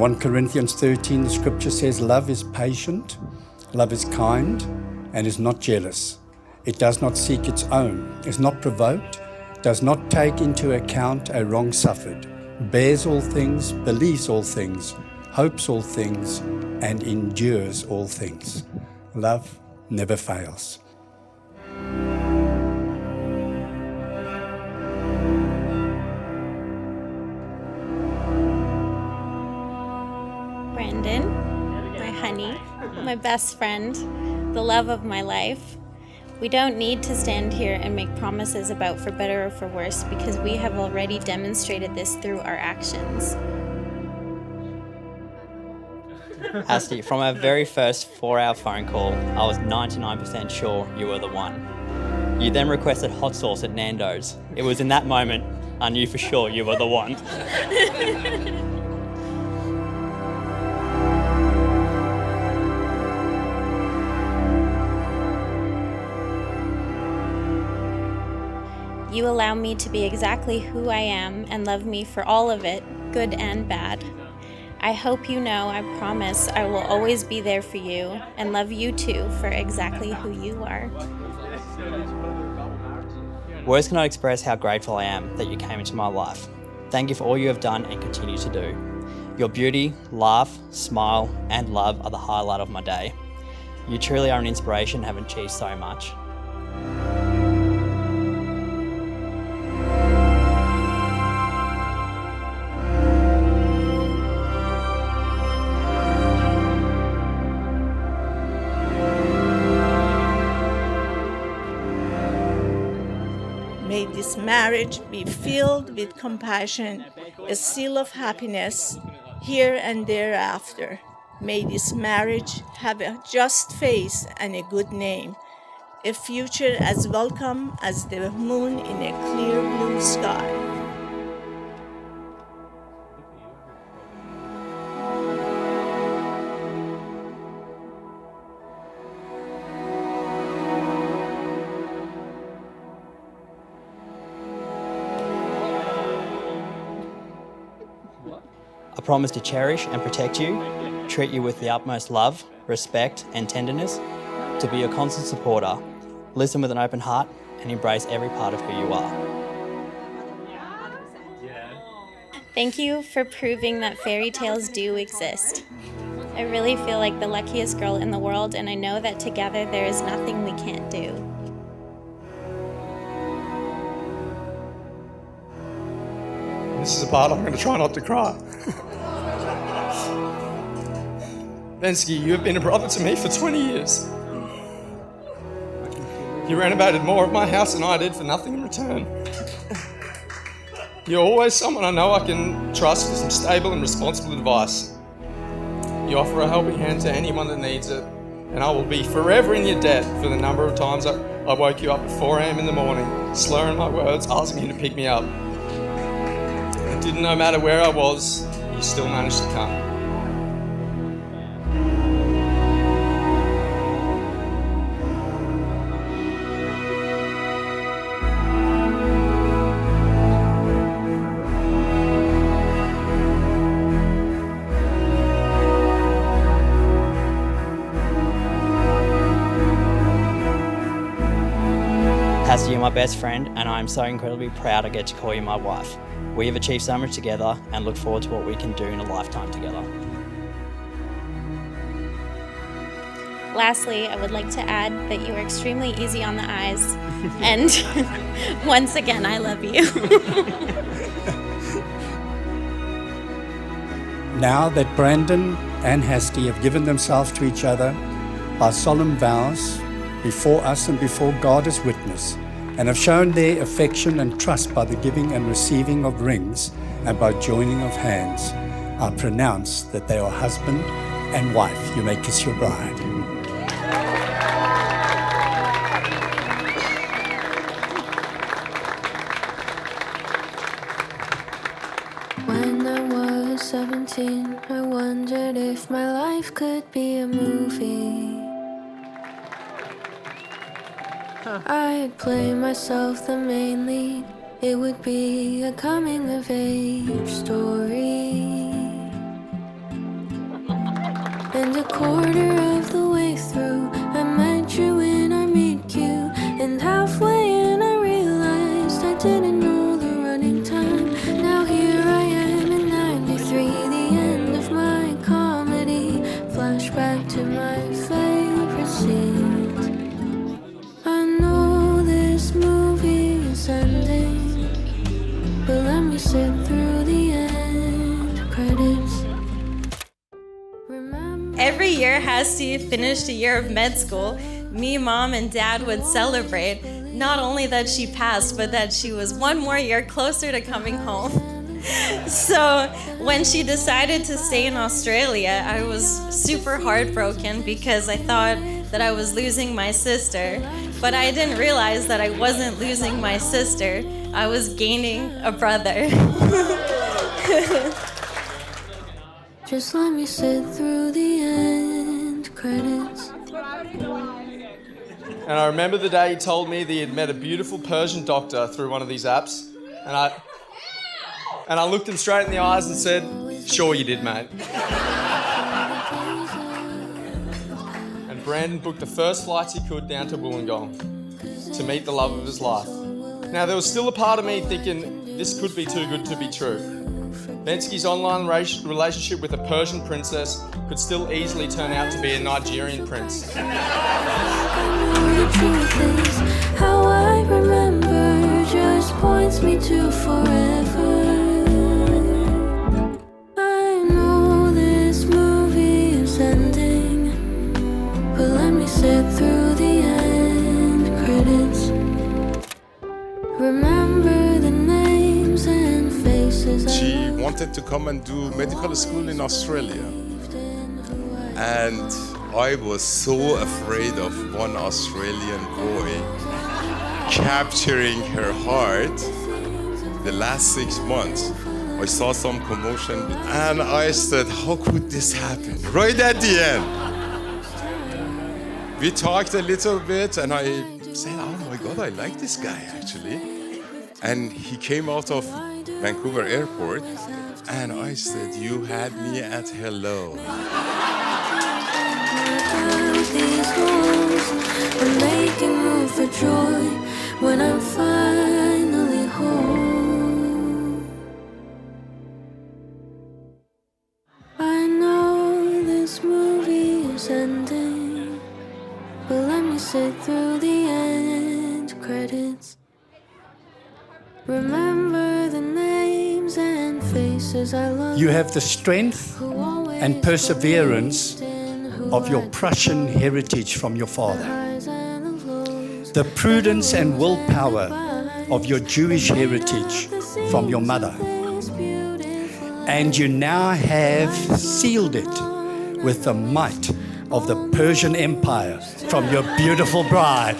1 Corinthians 13, the scripture says, love is patient, love is kind, and is not jealous. It does not seek its own, is not provoked, does not take into account a wrong suffered, bears all things, believes all things, hopes all things, and endures all things. Love never fails. Brandan, my honey, my best friend, the love of my life. We don't need to stand here and make promises about for better or for worse because we have already demonstrated this through our actions. Hasti, from our very first 4-hour phone call, I was 99% sure you were the one. You then requested hot sauce at Nando's. It was in that moment I knew for sure you were the one. You allow me to be exactly who I am and love me for all of it, good and bad. I hope you know I promise I will always be there for you and love you too for exactly who you are. Words cannot express how grateful I am that you came into my life. Thank you for all you have done and continue to do. Your beauty, laugh, smile, and love are the highlight of my day. You truly are an inspiration and have achieved so much. May this marriage be filled with compassion, a seal of happiness here and thereafter. May this marriage have a just face and a good name, a future as welcome as the moon in a clear blue sky. I promise to cherish and protect you, treat you with the utmost love, respect and tenderness, to be your constant supporter, listen with an open heart and embrace every part of who you are. Thank you for proving that fairy tales do exist. I really feel like the luckiest girl in the world, and I know that together there is nothing we can't do. This is the part I'm going to try not to cry. Bensky, you have been a brother to me for 20 years. You renovated more of my house than I did for nothing in return. You're always someone I know I can trust for some stable and responsible advice. You offer a helping hand to anyone that needs it, and I will be forever in your debt for the number of times I woke you up at 4 a.m. in the morning, slurring my words, asking you to pick me up. It didn't no matter where I was, you still managed to come. Hasti, you're my best friend, and I am so incredibly proud I get to call you my wife. We have achieved so much together and look forward to what we can do in a lifetime together. Lastly, I would like to add that you are extremely easy on the eyes, and once again, I love you. Now that Brandan and Hasti have given themselves to each other by solemn vows before us and before God as witness, and have shown their affection and trust by the giving and receiving of rings and by joining of hands, I pronounce that they are husband and wife. You may kiss your bride. When I was 17, I wondered if my life could be a movie. I'd play myself the main lead. It would be a coming-of-age story. quarter of the way through, I met you in our meet queue, and halfway in I realized I didn't know the running time. Now here I am in 93, the end of my comedy. Flashback to my favorite scenes. I know this movie is ending, but let me sit through the end credits. Every year Hasti finished a year of med school, me, Mom, and Dad would celebrate not only that she passed, but that she was one more year closer to coming home. So when she decided to stay in Australia, I was super heartbroken because I thought that I was losing my sister, but I didn't realize that I wasn't losing my sister. I was gaining a brother. Just let me sit through the end credits. And I remember the day he told me that he had met a beautiful Persian doctor through one of these apps. And I looked him straight in the eyes and said, "Sure you did, mate." And Brandan booked the first flights he could down to Wollongong to meet the love of his life. Now, there was still a part of me thinking this could be too good to be true. Bensky's online relationship with a Persian princess could still easily turn out to be a Nigerian prince. The truth is, how I remember just points me to forever. I know this movie is ending, but let me sit through the end credits. Remember the names and faces. She wanted to come and do medical school in Australia. And I was so afraid of one Australian boy capturing her heart. The last 6 months, I saw some commotion, and I said, how could this happen? Right at the end. We talked a little bit, and I said, oh my God, I like this guy actually. And he came out of Vancouver airport, and I said, you had me at hello. These walls are making room for joy when I'm finally home. I know this movie is ending, but let me sit through the end credits. Remember the names and faces I love. You have the strength and perseverance of your Prussian heritage from your father, the prudence and willpower of your Jewish heritage from your mother, and you now have sealed it with the might of the Persian Empire from your beautiful bride.